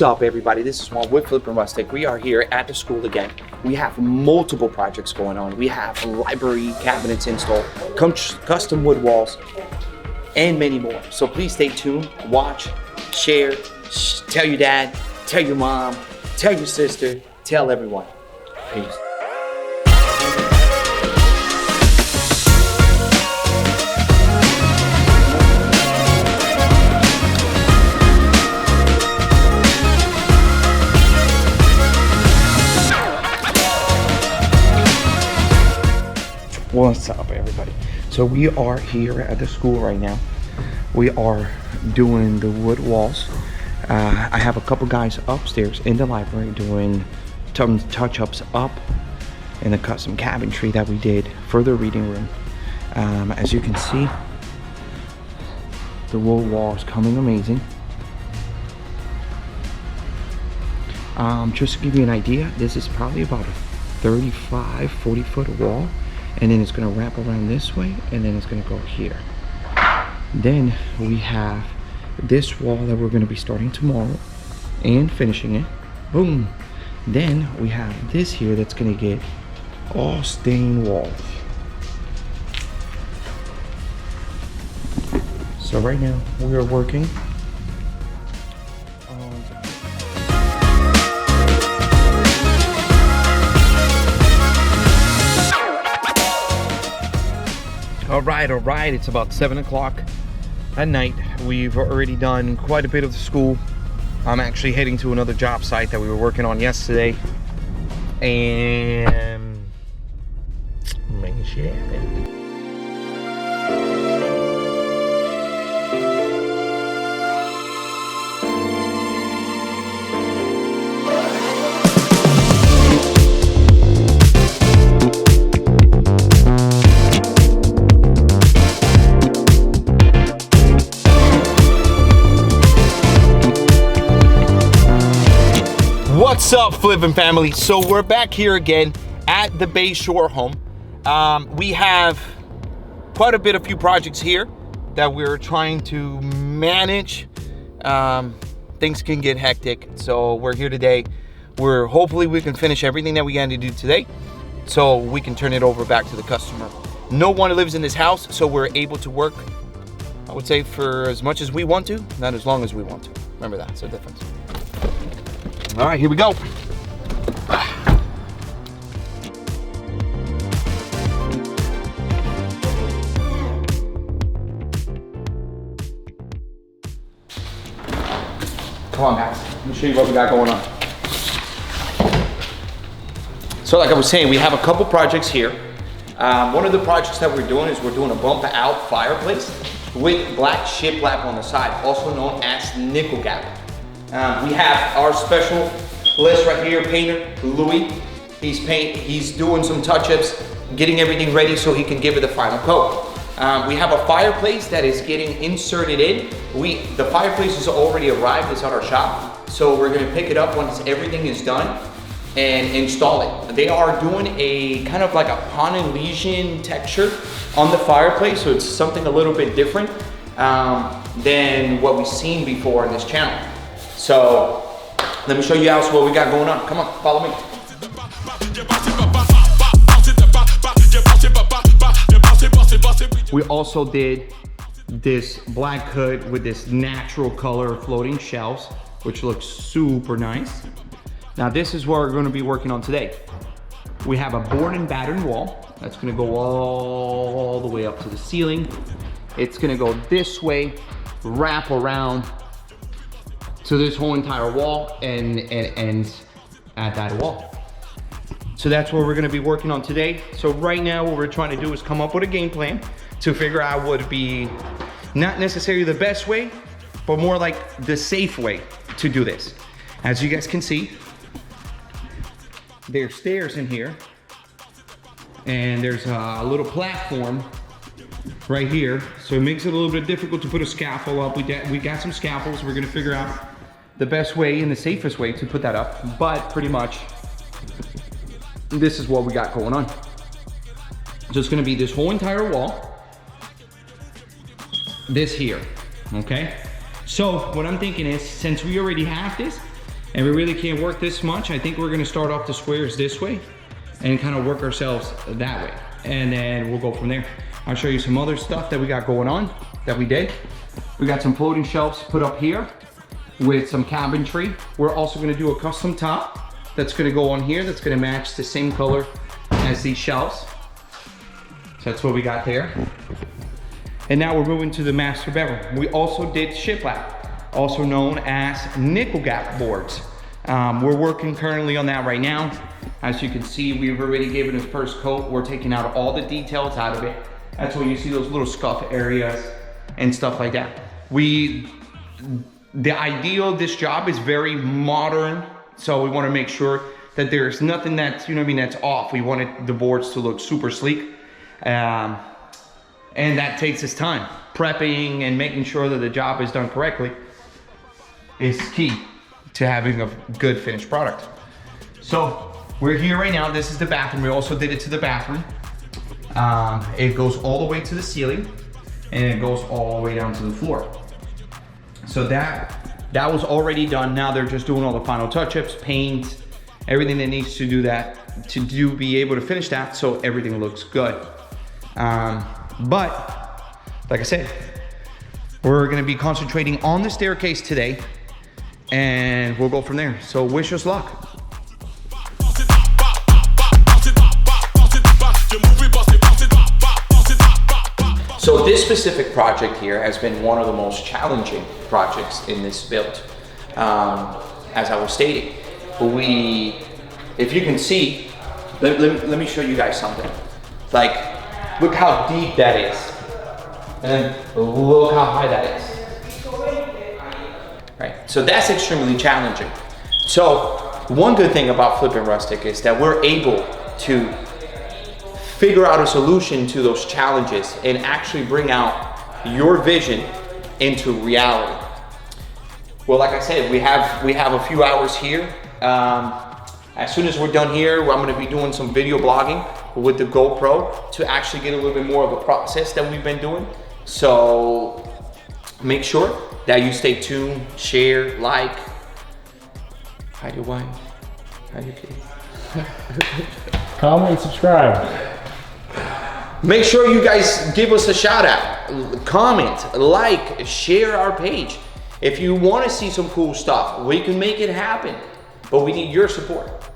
What's up, everybody? This is Juan with Flippin Rustic. We are here at the school again. We have multiple projects going on. We have library cabinets installed, custom wood walls, and many more. So please stay tuned, watch, share, tell your dad, tell your mom, tell your sister, tell everyone. Peace. What's up, everybody? So we are here at the school right now. We are doing the wood walls. I have a couple guys upstairs in the library doing some touch-ups up in the custom cabinetry that we did for the reading room. As you can see, the wood wall is coming amazing. Just to give you an idea, this is probably about a 40 foot wall. And then it's going to wrap around this way, and then it's going to go here. Then we have this wall that we're going to be starting tomorrow and finishing it. Boom. Then we have this here that's going to get all stained walls. So right now we are working on all right, it's about 7 o'clock at night. We've already done quite a bit of the school. I'm actually heading to another job site that we were working on yesterday, and making shit happen. What's up, Flippin family? So we're back here again at the Bay Shore home. We have quite a few projects here that we're trying to manage. Things can get hectic, so we're here today. Hopefully we can finish everything that we got to do today, so we can turn it over back to the customer. No one lives in this house, so we're able to work, I would say, for as much as we want to, not as long as we want to. Remember that, it's a difference. All right, here we go. Come on, guys. Let me show you what we got going on. So like I was saying, we have a couple projects here. One of the projects that we're doing is we're doing a bump out fireplace with black shiplap on the side, also known as nickel gap. We have our special list right here, painter Louis. He's doing some touch-ups, getting everything ready so he can give it the final coat. We have a fireplace that is getting inserted in. The fireplace has already arrived. It's at our shop, so we're going to pick it up once everything is done and install it. They are doing a kind of like a Polynesian texture on the fireplace, so it's something a little bit different than what we've seen before in this channel. So let me show you guys what we got going on. Come on, follow me. We also did this black hood with this natural color floating shelves, which looks super nice. Now this is what we're going to be working on today. We have a board and batten wall that's going to go all the way up to the ceiling. It's going to go this way, wrap around to this whole entire wall, and ends at that wall. So that's what we're gonna be working on today. So right now what we're trying to do is come up with a game plan to figure out what would be not necessarily the best way, but more like the safe way to do this. As you guys can see, there's stairs in here, and there's a little platform right here. So it makes it a little bit difficult to put a scaffold up. We got some scaffolds. We're gonna figure out the best way and the safest way to put that up, but pretty much this is what we got going on. So it's gonna be this whole entire wall, this here, okay? So what I'm thinking is, since we already have this, And we really can't work this much. I think we're gonna start off the squares this way and kind of work ourselves that way. And then we'll go from there. I'll show you some other stuff that we got going on that we did. We got some floating shelves put up here with some cabinetry. We're also gonna do a custom top that's gonna go on here that's gonna match the same color as these shelves. So that's what we got there. And now we're moving to the master bedroom. We also did shiplap, also known as nickel gap boards. We're working currently on that right now. As you can see, we've already given it a first coat. We're taking out all the details out of it. That's why you see those little scuff areas and stuff like that. The ideal of this job is very modern, so we want to make sure that there's nothing that's, you know what I mean, that's off. We wanted the boards to look super sleek. And that takes its time. Prepping and making sure that the job is done correctly is key to having a good finished product. So we're here right now. This is the bathroom. We also did it to the bathroom. It goes all the way to the ceiling and it goes all the way down to the floor. So that was already done. Now they're just doing all the final touch-ups, paint, everything that needs to do that, be able to finish that so everything looks good. But like I said, we're gonna be concentrating on the staircase today and we'll go from there. So wish us luck. So this specific project here has been one of the most challenging projects in this build. As I was stating, if you can see, let me show you guys something. Like, look how deep that is. And look how high that is. Right, so that's extremely challenging. So one good thing about Flippin Rustic is that we're able to figure out a solution to those challenges and actually bring out your vision into reality. Well, like I said, we have a few hours here. As soon as we're done here, I'm gonna be doing some video blogging with the GoPro to actually get a little bit more of the process that we've been doing. So make sure that you stay tuned, share, like. Hi, your wife. Hi, your kids. Comment and subscribe. Make sure you guys give us a shout out, comment, like, share our page. If you want to see some cool stuff, we can make it happen, but we need your support.